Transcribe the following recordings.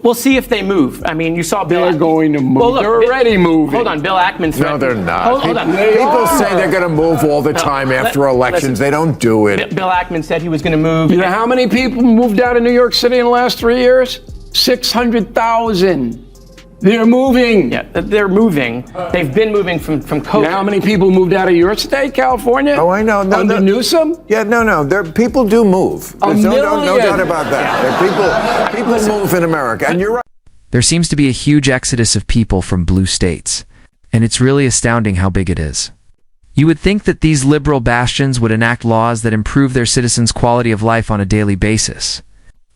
we'll see if they move. I mean, you saw Bill. They're going to move. Well, look, they're already moving. Hold on, Bill Ackman. No, they're not. Hold on. People say they're going to move all the time after elections. They don't do it. Bill Ackman said he was going to move. You know how many people moved out of New York City in the last 3 years? 600,000. They're moving. Yeah, they're moving. They've been moving from COVID. You know how many people moved out of your state, California? Oh, I know. No, Under Newsom? Yeah, no. People do move. A There's no million. doubt about that. People move in America, and you're right. There seems to be a huge exodus of people from blue states, and it's really astounding how big it is. You would think that these liberal bastions would enact laws that improve their citizens' quality of life on a daily basis.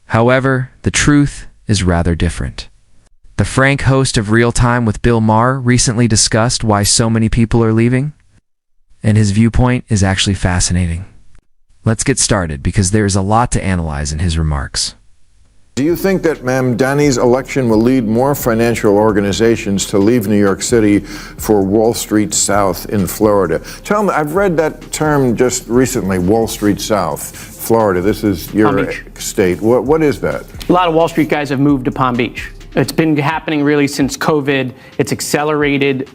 However, the truth is rather different. The Frank host of Real Time with Bill Maher recently discussed why so many people are leaving, and his viewpoint is actually fascinating. Let's get started because there is a lot to analyze in his remarks. Do you think that Mamdani's election will lead more financial organizations to leave New York City for Wall Street South in Florida? Tell me, I've read that term just recently, Wall Street South, Florida. This is your state. What is that? A lot of Wall Street guys have moved to Palm Beach. It's been happening really since COVID. It's accelerated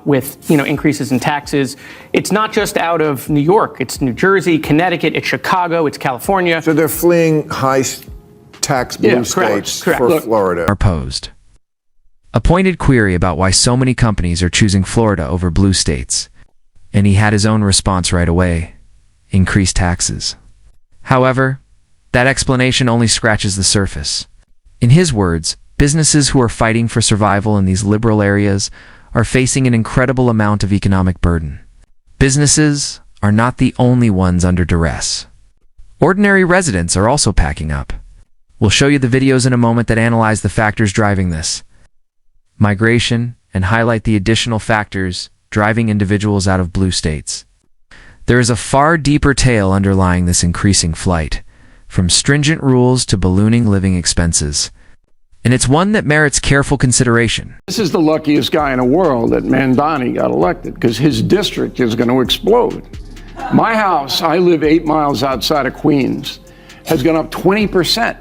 with increases in taxes. It's not just out of New York. It's New Jersey, Connecticut, it's Chicago, it's California. So they're fleeing high tax blue states for Florida. Are posed a pointed query about why so many companies are choosing Florida over blue states, and he had his own response right away: increased taxes. However, that explanation only scratches the surface. In his words, businesses who are fighting for survival in these liberal areas are facing an incredible amount of economic burden. Businesses are not the only ones under duress. Ordinary residents are also packing up. We'll show you the videos in a moment that analyze the factors driving this migration and highlight the additional factors driving individuals out of blue states. There is a far deeper tale underlying this increasing flight, from stringent rules to ballooning living expenses. And it's one that merits careful consideration. This is the luckiest guy in the world that Mamdani got elected, because his district is going to explode. My house, I live 8 miles outside of Queens, has gone up 20%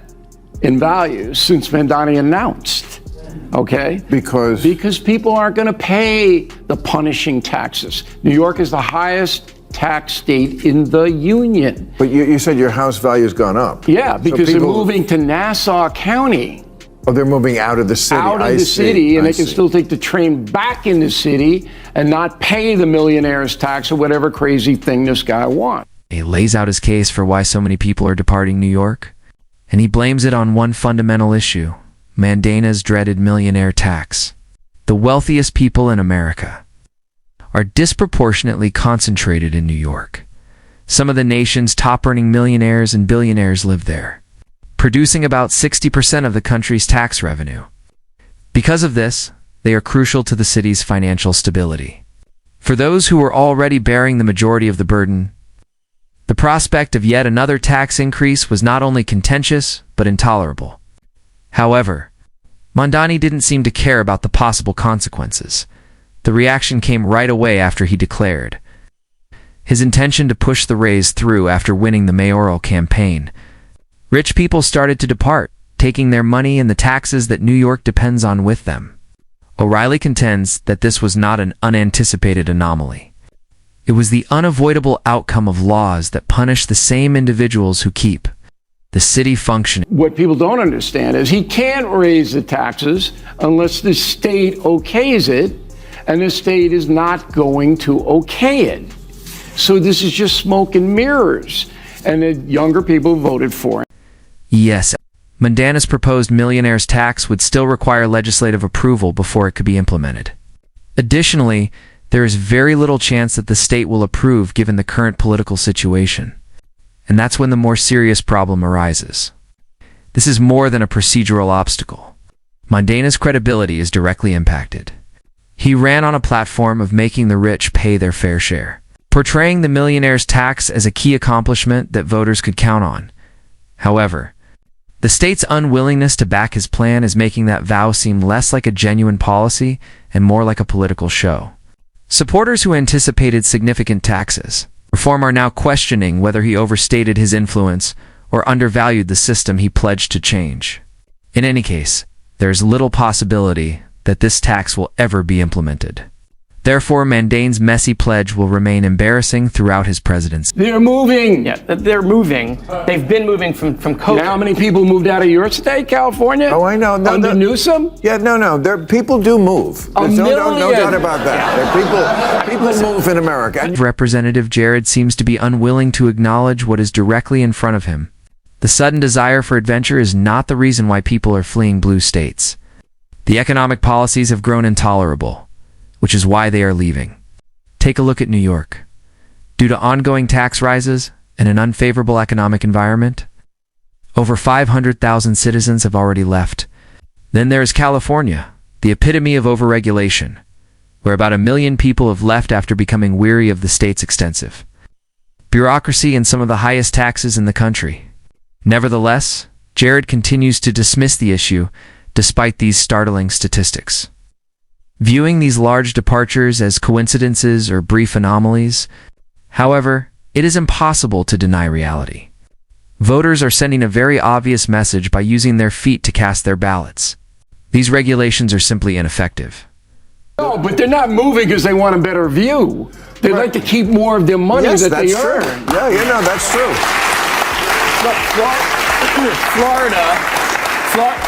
in value since Mamdani announced. Okay? Because people aren't going to pay the punishing taxes. New York is the highest tax state in the union. But you said your house value's gone up. Yeah, because they're moving to Nassau County. Oh, they're moving out of the city. Out of the city, and they can still take the train back in the city and not pay the millionaire's tax or whatever crazy thing this guy wants. He lays out his case for why so many people are departing New York, and he blames it on one fundamental issue: Mamdani's dreaded millionaire tax. The wealthiest people in America are disproportionately concentrated in New York. Some of the nation's top-earning millionaires and billionaires live there, producing about 60% of the country's tax revenue. Because of this, they are crucial to the city's financial stability. For those who are already bearing the majority of the burden, the prospect of yet another tax increase was not only contentious, but intolerable. However, Mamdani didn't seem to care about the possible consequences. The reaction came right away after he declared his intention to push the raise through after winning the mayoral campaign. Rich people started to depart, taking their money and the taxes that New York depends on with them. O'Reilly contends that this was not an unanticipated anomaly. It was the unavoidable outcome of laws that punish the same individuals who keep the city functioning. What people don't understand is he can't raise the taxes unless the state okays it, and the state is not going to okay it. So this is just smoke and mirrors, and the younger people voted for him. Yes, Mamdani's proposed millionaire's tax would still require legislative approval before it could be implemented. Additionally, there is very little chance that the state will approve given the current political situation. And that's when the more serious problem arises. This is more than a procedural obstacle. Mamdani's credibility is directly impacted. He ran on a platform of making the rich pay their fair share, portraying the millionaire's tax as a key accomplishment that voters could count on. However, the state's unwillingness to back his plan is making that vow seem less like a genuine policy and more like a political show. Supporters who anticipated significant taxes reform are now questioning whether he overstated his influence or undervalued the system he pledged to change. In any case, there's little possibility that this tax will ever be implemented. Therefore, Mandane's messy pledge will remain embarrassing throughout his presidency. They're moving. Yeah, they're moving. They've been moving from COVID. You know how many people moved out of your state, California? Oh, I know. No, Under Newsom? Yeah, no. People do move. A There's no million. doubt about that. People move in America. Representative Jared seems to be unwilling to acknowledge what is directly in front of him. The sudden desire for adventure is not the reason why people are fleeing blue states. The economic policies have grown intolerable, which is why they are leaving. Take a look at New York. Due to ongoing tax rises and an unfavorable economic environment, over 500,000 citizens have already left. Then there is California, the epitome of overregulation, where about 1 million people have left after becoming weary of the state's extensive bureaucracy and some of the highest taxes in the country. Nevertheless, Jared continues to dismiss the issue despite these startling statistics. Viewing these large departures as coincidences or brief anomalies, however, it is impossible to deny reality. Voters are sending a very obvious message by using their feet to cast their ballots. These regulations are simply ineffective. No, but they're not moving because they want a better view. They like to keep more of their money Yes, that that's they true. earn. Yeah, that's true.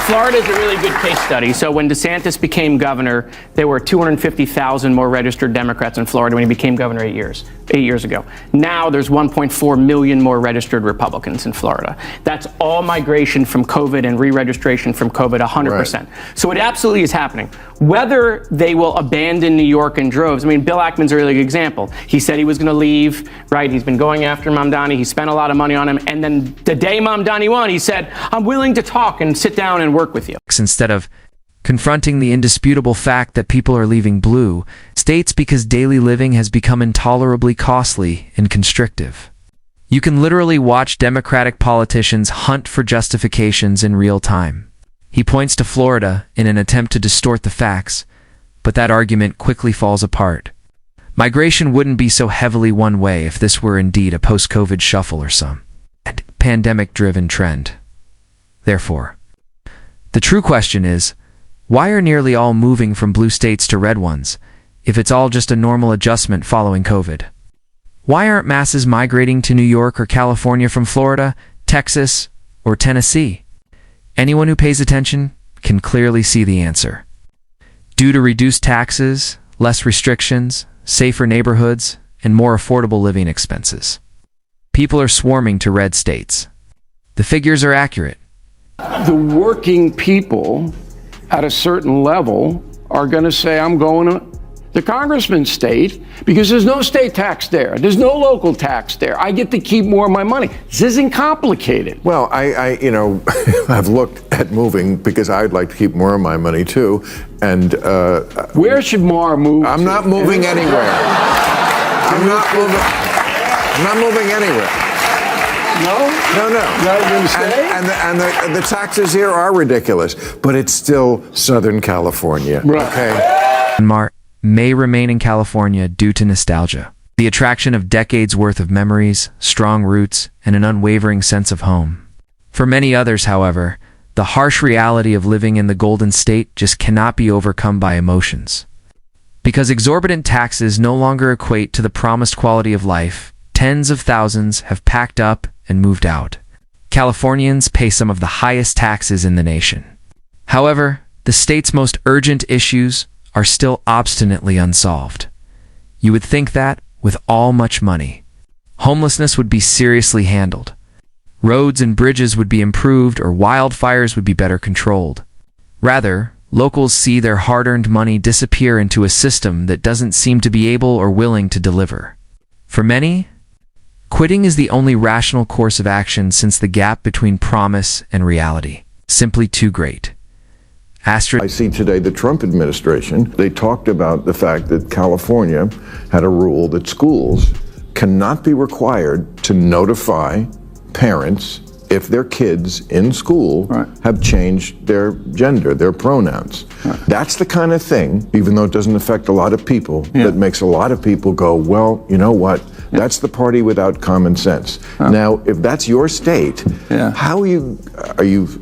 Florida is a really good case study. So when DeSantis became governor, there were 250,000 more registered Democrats in Florida when he became governor 8 years ago. Now there's 1.4 million more registered Republicans in Florida. That's all migration from COVID and re-registration from COVID, 100%. Right. So it absolutely is happening. Whether they will abandon New York in droves, I mean, Bill Ackman's a really good example. He said he was going to leave, right? He's been going after Mamdani. He spent a lot of money on him. And then the day Mamdani won, he said, I'm willing to talk and sit down and work with you. Instead of confronting the indisputable fact that people are leaving blue states because daily living has become intolerably costly and constrictive. You can literally watch Democratic politicians hunt for justifications in real time. He points to Florida in an attempt to distort the facts, but that argument quickly falls apart. Migration wouldn't be so heavily one way if this were indeed a post-COVID shuffle or some pandemic-driven trend. Therefore, the true question is, why are nearly all moving from blue states to red ones, if it's all just a normal adjustment following COVID? Why aren't masses migrating to New York or California from Florida, Texas, or Tennessee? Anyone who pays attention can clearly see the answer. Due to reduced taxes, less restrictions, safer neighborhoods, and more affordable living expenses, people are swarming to red states. The figures are accurate. The working people at a certain level are going to say, I'm going to the congressman's state because there's no state tax there. There's no local tax there. I get to keep more of my money. This isn't complicated. Well, I I've looked at moving because I'd like to keep more of my money too. And Where should Maher move? I'm not moving anywhere. I'm not moving anywhere. No? No. Not going to stay? And the taxes here are ridiculous, but it's still Southern California. Right. Okay. Maher may remain in California due to nostalgia, the attraction of decades worth of memories, strong roots, and an unwavering sense of home. For many others, however, the harsh reality of living in the Golden State just cannot be overcome by emotions. Because exorbitant taxes no longer equate to the promised quality of life, tens of thousands have packed up and moved out. Californians pay some of the highest taxes in the nation. However, the state's most urgent issues are still obstinately unsolved. You would think that, with all much money, homelessness would be seriously handled, roads and bridges would be improved, or wildfires would be better controlled. Rather, locals see their hard-earned money disappear into a system that doesn't seem to be able or willing to deliver. For many, quitting is the only rational course of action since the gap between promise and reality simply too great. I see today the Trump administration, they talked about the fact that California had a rule that schools cannot be required to notify parents if their kids in school have changed their gender, their pronouns. That's the kind of thing, even though it doesn't affect a lot of people, that makes a lot of people go, well, you know what, That's the party without common sense. Now, if that's your state, how are you?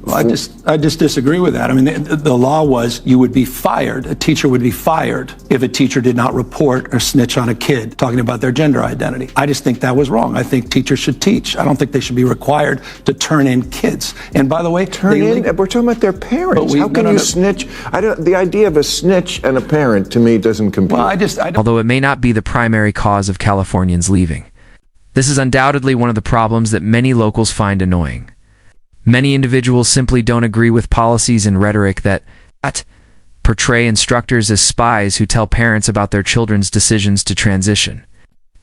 Well, I just disagree with that. I mean, the law was you would be fired. A teacher would be fired if a teacher did not report or snitch on a kid talking about their gender identity. I just think that was wrong. I think teachers should teach. I don't think they should be required to turn in kids. And by the way, we're talking about their parents. How can you snitch? The idea of a snitch and a parent to me doesn't compute. Well, Although it may not be the primary cause of Californians leaving, this is undoubtedly one of the problems that many locals find annoying. Many individuals simply don't agree with policies and rhetoric that portray instructors as spies who tell parents about their children's decisions to transition.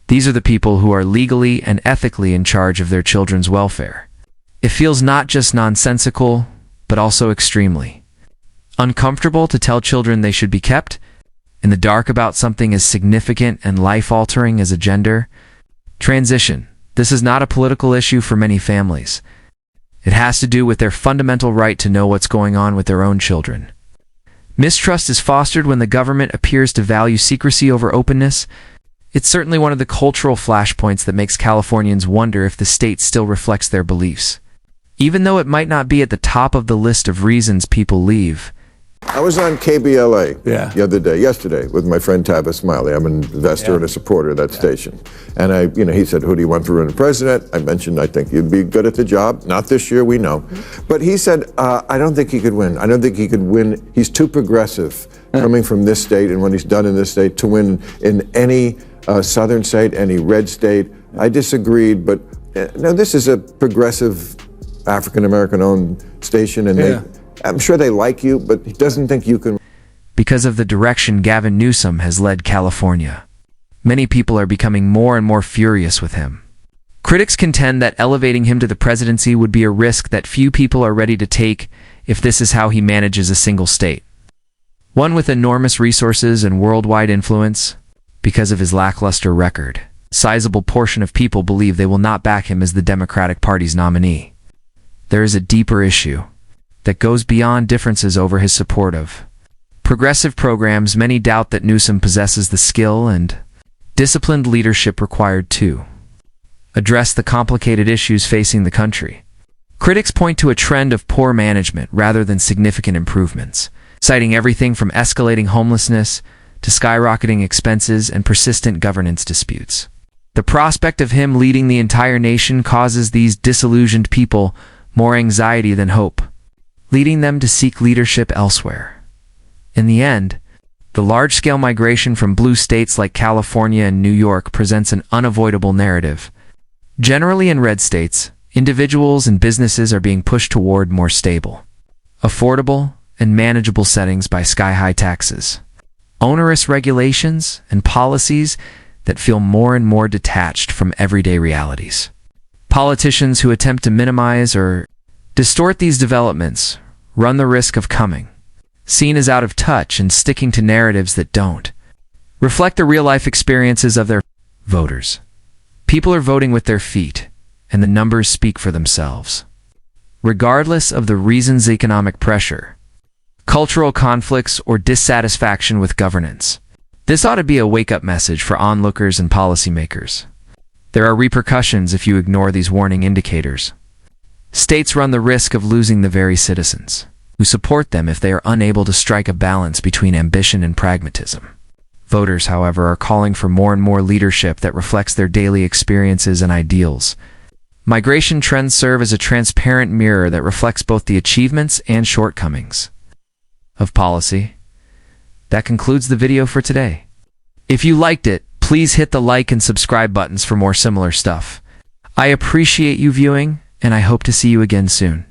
These are the people who are legally and ethically in charge of their children's welfare. It feels not just nonsensical, but also extremely uncomfortable to tell children they should be kept in the dark about something as significant and life-altering as a gender transition. This is not a political issue for many families. It has to do with their fundamental right to know what's going on with their own children. Mistrust is fostered when the government appears to value secrecy over openness. It's certainly one of the cultural flashpoints that makes Californians wonder if the state still reflects their beliefs. Even though it might not be at the top of the list of reasons people leave. I was on KBLA yesterday, with my friend Tavis Smiley. I'm an investor and a supporter of that station. And he said, "Who do you want for running president?" I mentioned, "I think you'd be good at the job." Not this year, we know. But he said, "I don't think he could win. I don't think he could win. He's too progressive coming from this state and what he's done in this state to win in any southern state, any red state." I disagreed, but no, this is a progressive African-American owned station, and I'm sure they like you, but he doesn't think you can. Because of the direction Gavin Newsom has led California, many people are becoming more and more furious with him. Critics contend that elevating him to the presidency would be a risk that few people are ready to take if this is how he manages a single state. One with enormous resources and worldwide influence. Because of his lackluster record, a sizable portion of people believe they will not back him as the Democratic Party's nominee. There is a deeper issue that goes beyond differences over his support of progressive programs. Many doubt that Newsom possesses the skill and disciplined leadership required to address the complicated issues facing the country. Critics point to a trend of poor management rather than significant improvements, citing everything from escalating homelessness to skyrocketing expenses and persistent governance disputes. The prospect of him leading the entire nation causes these disillusioned people more anxiety than hope, leading them to seek leadership elsewhere. In the end, the large-scale migration from blue states like California and New York presents an unavoidable narrative. Generally in red states, individuals and businesses are being pushed toward more stable, affordable, and manageable settings by sky-high taxes, onerous regulations, and policies that feel more and more detached from everyday realities. Politicians who attempt to minimize or distort these developments run the risk of coming seen as out of touch and sticking to narratives that don't reflect the real-life experiences of their voters. People are voting with their feet, and the numbers speak for themselves. Regardless of the reasons, economic pressure, cultural conflicts, or dissatisfaction with governance, this ought to be a wake-up message for onlookers and policymakers. There are repercussions if you ignore these warning indicators. States run the risk of losing the very citizens who support them if they are unable to strike a balance between ambition and pragmatism. Voters, however, are calling for more and more leadership that reflects their daily experiences and ideals. Migration trends serve as a transparent mirror that reflects both the achievements and shortcomings of policy. That concludes the video for today. If you liked it, please hit the like and subscribe buttons for more similar stuff. I appreciate you viewing, and I hope to see you again soon.